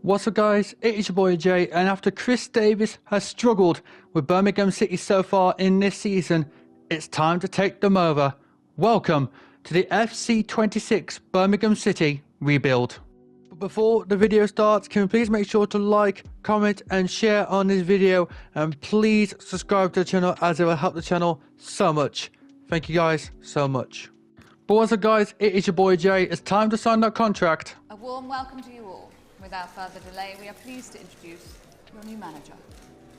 What's up guys, it is your boy Jay, and after Chris Davis has struggled with Birmingham City so far in this season, it's time to take them over. Welcome to the FC26 Birmingham City rebuild. But before the video starts, can you please make sure to like, comment and share on this video, and please subscribe to the channel as it will help the channel so much. Thank you guys so much. But what's up guys, it is your boy Jay, it's time to sign that contract. A warm welcome to you all. Without further delay, we are pleased to introduce your new manager.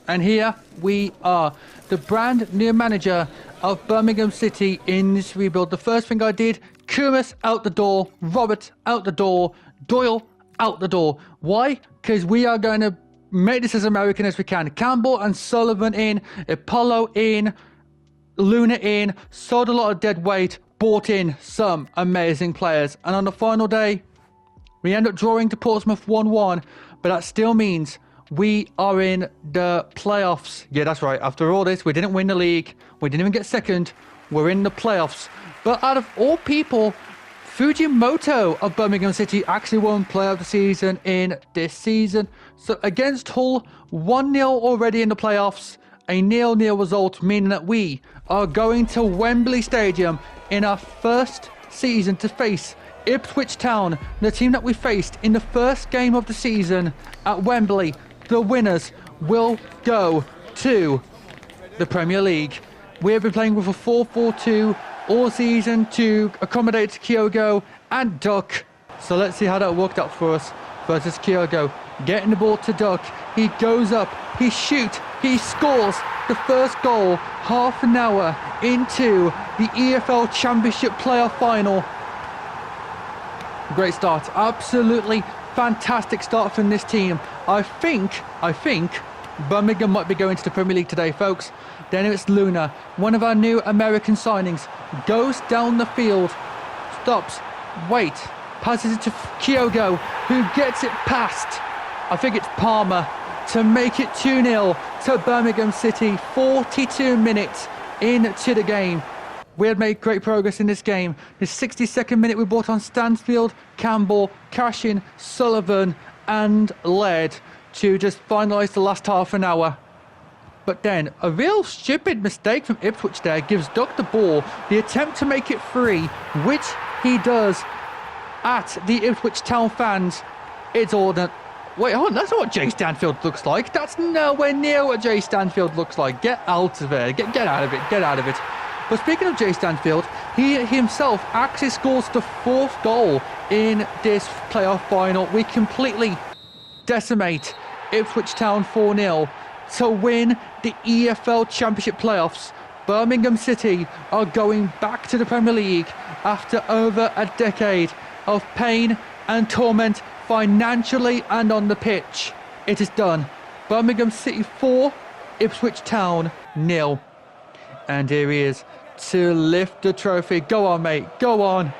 And here we are, the brand new manager of Birmingham City in this rebuild. The first thing I did, Kumas out the door, Robert out the door, Doyle out the door. Why? Because we are going to make this as American as we can. Campbell and Sullivan in, Apollo in, Luna in, sold a lot of dead weight, bought in some amazing players. And on the final day, we end up drawing to Portsmouth 1-1, but that still means we are in the playoffs. Yeah, that's right. After all this, we didn't win the league. We didn't even get second. We're in the playoffs. But out of all people, Fujimoto of Birmingham City actually won Player of the Season in this season. So against Hull, 1-0 already in the playoffs. A 0-0 result, meaning that we are going to Wembley Stadium in our first season to face Ipswich Town, the team that we faced in the first game of the season at Wembley. The winners will go to the Premier League. We have been playing with a 4-4-2 all season to accommodate Kyogo and Duck. So let's see how that worked out for us versus Kyogo. Getting the ball to Duck. He goes up. He shoots. He scores the first goal half an hour into the EFL Championship playoff final. Great start, absolutely fantastic start from this team. I think Birmingham might be going to the Premier League today, folks. Then it's Luna, one of our new American signings, goes down the field, stops, wait, passes it to Kyogo, who gets it past, I think it's Palmer, to make it 2-0 to Birmingham City. 42 minutes into the game. We had made great progress in this game. The 62nd minute we brought on Stansfield, Campbell, Cashin, Sullivan and led to just finalise the last half an hour. But then a real stupid mistake from Ipswich there gives Duck the ball. The attempt to make it free, which he does at the Ipswich Town fans. It's all done. Wait, hold on, that's not what Jay Stanfield looks like. That's nowhere near what Jay Stanfield looks like. Get out of there. Get out of it. Get out of it. But speaking of Jay Stanfield, he himself actually scores the fourth goal in this playoff final. We completely decimate Ipswich Town 4-0 to win the EFL Championship playoffs. Birmingham City are going back to the Premier League after over a decade of pain and torment financially and on the pitch. It is done. Birmingham City 4, Ipswich Town 0. And here he is to lift the trophy. Go on, mate. Go on.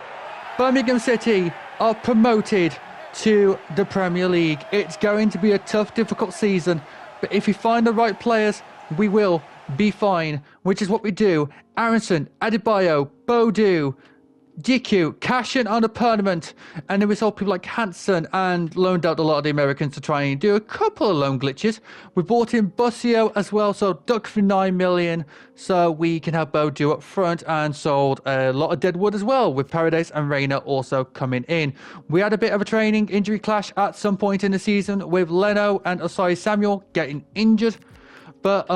Birmingham City are promoted to the Premier League. It's going to be a tough, difficult season. But if we find the right players, we will be fine. Which is what we do. Aronson, Adebayo, Bodu, DQ, Cashin on a permanent, and then we saw people like Hansen and loaned out a lot of the Americans to try and do a couple of loan glitches. We bought in Busio as well, so Duck for 9 million, so we can have Bodu up front, and sold a lot of deadwood as well, with Paradise and Reina also coming in. We had a bit of a training injury clash at some point in the season with Leno and Osai Samuel getting injured. But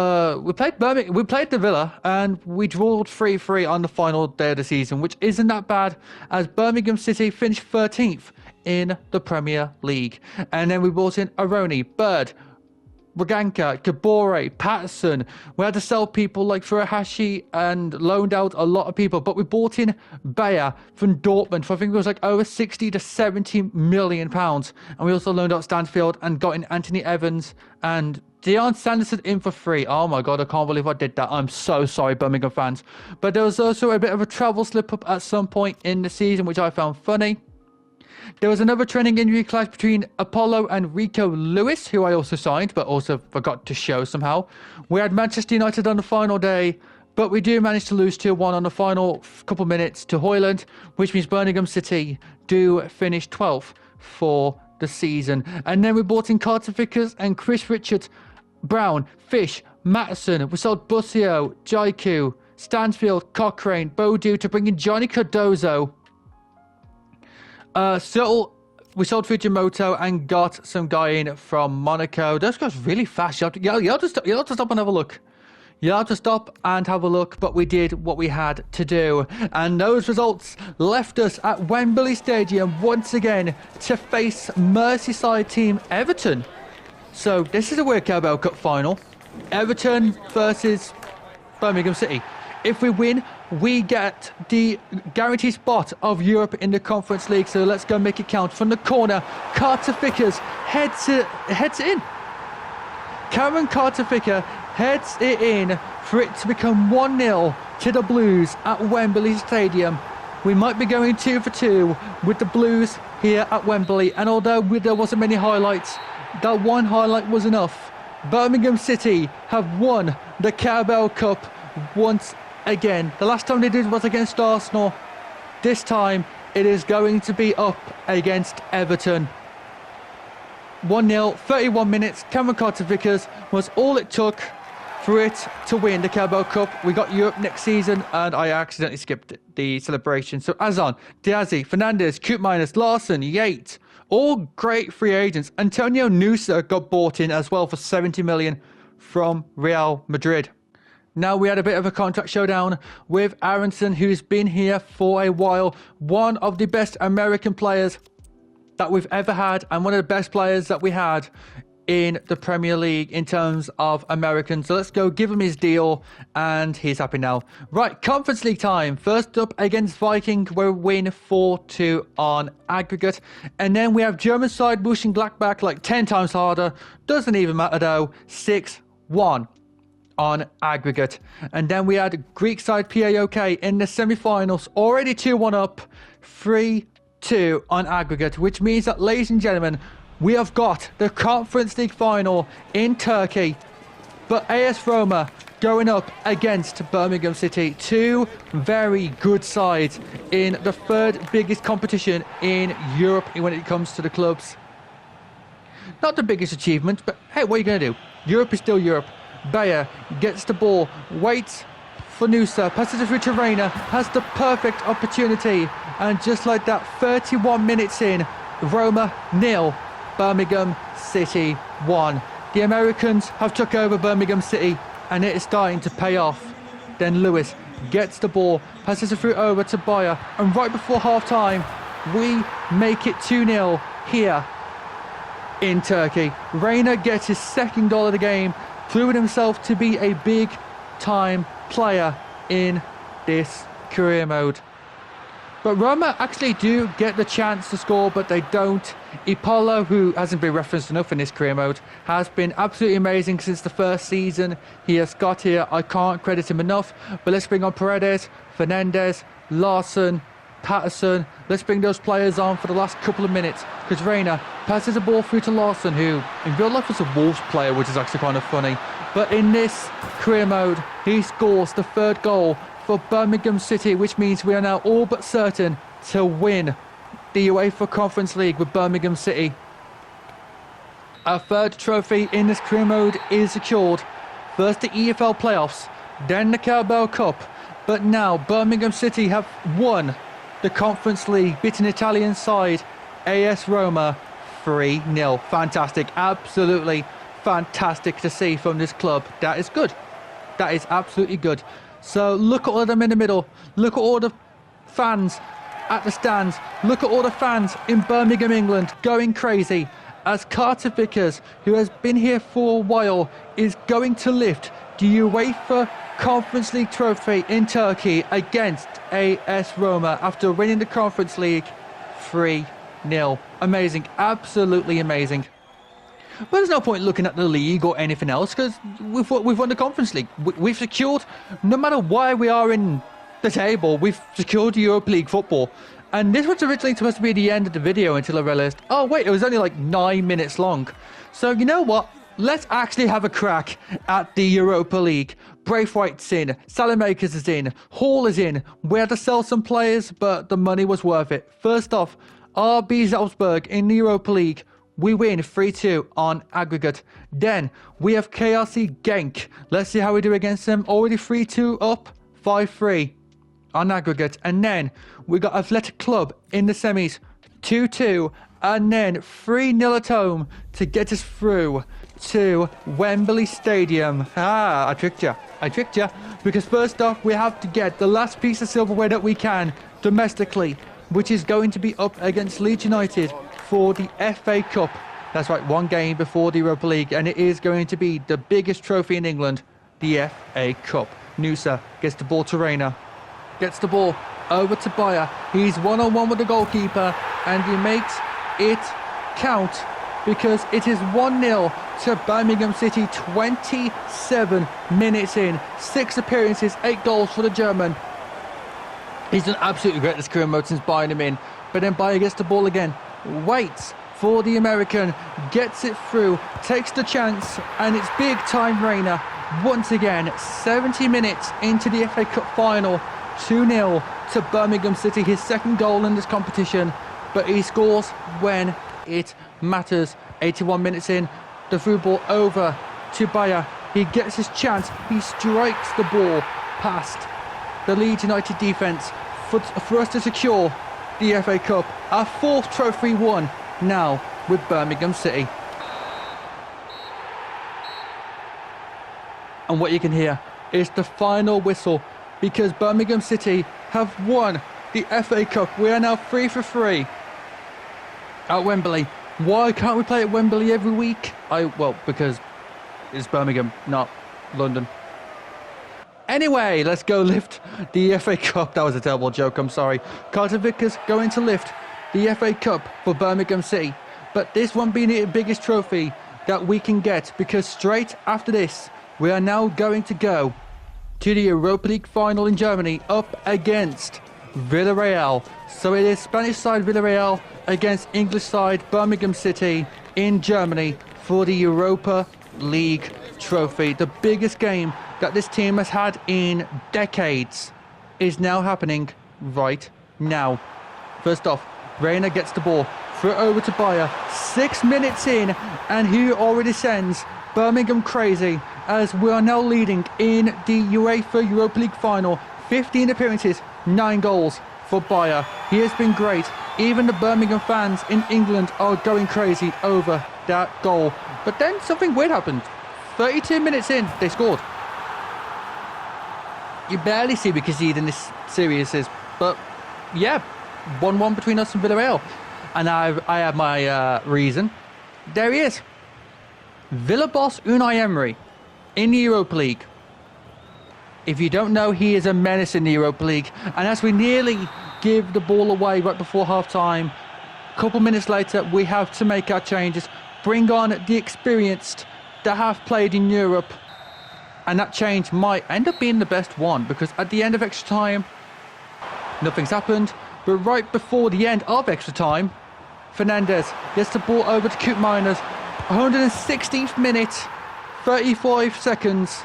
we played the Villa, and we drawed 3-3 on the final day of the season, which isn't that bad, as Birmingham City finished 13th in the Premier League. And then we brought in Aroni, Bird, Braganca, Gabore, Patterson. We had to sell people like Furuhashi and loaned out a lot of people, but we bought in Bayer from Dortmund for I think it was like over 60 to 70 million pounds. And we also loaned out Stanfield and got in Anthony Evans and Deion Sanderson in for free. Oh my god, I can't believe I did that. I'm so sorry, Birmingham fans. But there was also a bit of a travel slip-up at some point in the season, which I found funny. There was another training injury clash between Apollo and Rico Lewis, who I also signed, but also forgot to show somehow. We had Manchester United on the final day, but we do manage to lose 2-1 on the final couple minutes to Hoyland, which means Birmingham City do finish 12th for the season. And then we bought in Carter Vickers and Chris Richards, Brown, Fish, Matteson. We sold Bussio, Jaiku, Stansfield, Cochrane, Bodu to bring in Johnny Cardozo. We sold Fujimoto and got some guy in from Monaco. Those guys really fast. You have to stop and have a look. You have to stop and have a look, but we did what we had to do. And those results left us at Wembley Stadium once again to face Merseyside team Everton. So this is a weird Carabao Cup final. Everton versus Birmingham City. If we win, we get the guaranteed spot of Europe in the Conference League. So let's go make it count. From the corner, Carter Vickers heads it in. Cameron Carter Vickers heads it in for it to become 1-0 to the Blues at Wembley Stadium. We might be going 2 for 2 with the Blues here at Wembley. And although there wasn't many highlights, that one highlight was enough. Birmingham City have won the Carabao Cup once again. The last time they did was against Arsenal. This time it is going to be up against Everton. 1-0, 31 minutes. Cameron Carter Vickers was all it took for it to win the Carabao Cup. We got Europe next season, and I accidentally skipped the celebration. So Azon, Diazzi, Fernandez, Koopmeiners, Larson, Yates, all great free agents. Antonio Nusa got bought in as well for 70 million from Real Madrid. Now we had a bit of a contract showdown with Aronson, who's been here for a while. One of the best American players that we've ever had, and one of the best players that we had in the Premier League in terms of Americans. So let's go give him his deal, and he's happy now. Right, Conference League time. First up against Viking, where we win 4-2 on aggregate. And then we have German side Mönchengladbach like 10 times harder. Doesn't even matter though. 6-1 on aggregate. And then we had Greek side PAOK in the semi-finals, already 2-1 up, 3-2 on aggregate, which means that, ladies and gentlemen, we have got the Conference League final in Turkey, but AS Roma going up against Birmingham City. Two very good sides in the third biggest competition in Europe when it comes to the clubs. Not the biggest achievement, but hey, what are you going to do? Europe is still Europe. Bayer gets the ball, waits for Nusa, passes it through to Reina, has the perfect opportunity, and just like that, 31 minutes in, Roma 0, Birmingham City 1. The Americans have took over Birmingham City, and it is starting to pay off. Then Lewis gets the ball, passes it through over to Bayer, and right before half-time, we make it 2-0 here in Turkey. Reina gets his second goal of the game, proving himself to be a big-time player in this career mode. But Roma actually do get the chance to score, but they don't. Ipolo, who hasn't been referenced enough in this career mode, has been absolutely amazing since the first season he has got here. I can't credit him enough. But let's bring on Paredes, Fernandez, Larson, Patterson. Let's bring those players on for the last couple of minutes, because Reina passes the ball through to Larson, who in real life was a Wolves player, which is actually kind of funny. But in this career mode, he scores the third goal for Birmingham City, which means we are now all but certain to win the UEFA Conference League with Birmingham City. Our third trophy in this career mode is secured. First the EFL playoffs, then the Carabao Cup, but now Birmingham City have won the Conference League, beating Italian side AS Roma 3-0. Fantastic, absolutely fantastic to see from this club. That is good. That is absolutely good. So look at all of them in the middle. Look at all the fans at the stands. Look at all the fans in Birmingham, England, going crazy as Carter Vickers, who has been here for a while, is going to lift the UEFA Conference League trophy in Turkey against AS Roma after winning the Conference League 3-0. Amazing, absolutely amazing. But there's no point looking at the league or anything else, because we've won the Conference League. We've secured, no matter why we are in the table, we've secured Europa League football. And this was originally supposed to be the end of the video until I realised, oh wait, it was only like 9 minutes long. So you know what? Let's actually have a crack at the Europa League. Braithwaite's in, Salamakers is in, Hall is in. We had to sell some players, but the money was worth it. First off, RB Salzburg in the Europa League We win 3-2 on aggregate. Then we have KRC Genk. Let's see how we do against them. Already 3-2 up, 5-3 on aggregate. And then we got Athletic Club in the semis, 2-2. And then 3-0 at home to get us through to Wembley Stadium. I tricked you. I tricked you. Because first off, we have to get the last piece of silverware that we can domestically, which is going to be up against Leeds United for the FA Cup. That's right, one game before the Europa League, and it is going to be the biggest trophy in England, the FA Cup. Nusa gets the ball to Reina, gets the ball over to Bayer. He's one-on-one with the goalkeeper, and he makes it count because it is 1-0 to Birmingham City, 27 minutes in. 6 appearances, 8 goals for the German. He's done absolutely great this career mode since buying him in. But then Bayer gets the ball again, waits for the American, gets it through, takes the chance, and it's big time Reina. Once again, 70 minutes into the FA Cup final, 2-0 to Birmingham City, his second goal in this competition. But he scores when it matters. 81 minutes in, the through ball over to Bayer. He gets his chance, he strikes the ball past the Leeds United defence for us to secure the FA Cup. Our 4th trophy won now with Birmingham City. And what you can hear is the final whistle, because Birmingham City have won the FA Cup. We are now 3 for 3 at Wembley. Why can't we play at Wembley every week? Well, because it's Birmingham, not London. Anyway, let's go lift the FA Cup. That was a terrible joke, I'm sorry. Carter Vickers going to lift the FA Cup for Birmingham City. But this won't be the biggest trophy that we can get, because straight after this, we are now going to go to the Europa League final in Germany up against Villarreal. So it is Spanish side Villarreal against English side Birmingham City in Germany for the Europa League trophy. The biggest game that this team has had in decades is now happening right now. First off, Reina gets the ball, throw it over to Bayer, 6 minutes in, and he already sends Birmingham crazy, as we are now leading in the UEFA Europa League final. 15 appearances, 9 goals for Bayer. He has been great. Even the Birmingham fans in England are going crazy over that goal. But then something weird happened. 32 minutes in, they scored. You barely see me concede this series, but yeah, 1-1 between us and Villarreal. And I have my reason. There he is. Villa boss Unai Emery in the Europa League. If you don't know, he is a menace in the Europa League. And as we nearly give the ball away right before half-time, a couple minutes later, we have to make our changes. Bring on the experienced that have played in Europe. And that change might end up being the best one, because at the end of extra time, nothing's happened. But right before the end of extra time, Fernandez gets the ball over to Coop Miners. 116th minute, 35 seconds.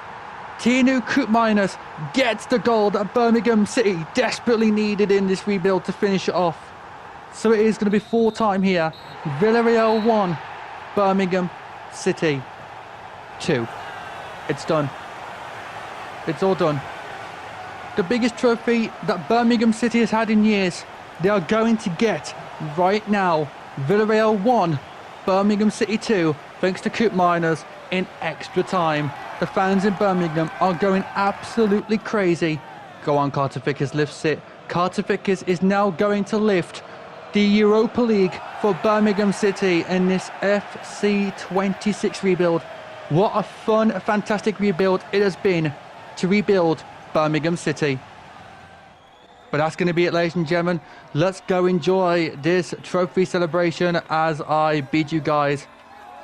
Tinu Coop Miners gets the goal that Birmingham City desperately needed in this rebuild to finish it off. So it is going to be full time here. Villarreal 1, Birmingham City 2. It's done. It's all done. The biggest trophy that Birmingham City has had in years, they are going to get right now. Villarreal 1, Birmingham City 2, thanks to Coop Miners in extra time. The fans in Birmingham are going absolutely crazy. Go on, Carter Vickers lifts it. Carter Vickers is now going to lift the Europa League for Birmingham City in this FC26 rebuild. What a fun, fantastic rebuild it has been to rebuild Birmingham City. But that's going to be it, ladies and gentlemen. Let's go enjoy this trophy celebration as I bid you guys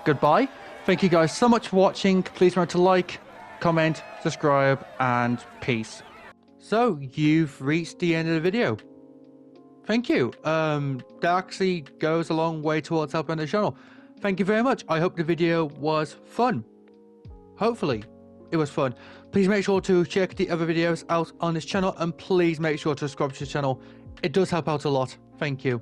goodbye. Thank you guys so much for watching. Please remember to like, comment, subscribe, and peace. So, you've reached the end of the video. Thank you. That actually goes a long way towards helping the channel. Thank you very much. I hope the video was fun. Hopefully, it was fun. Please make sure to check the other videos out on this channel, and please make sure to subscribe to the channel. It does help out a lot. Thank you.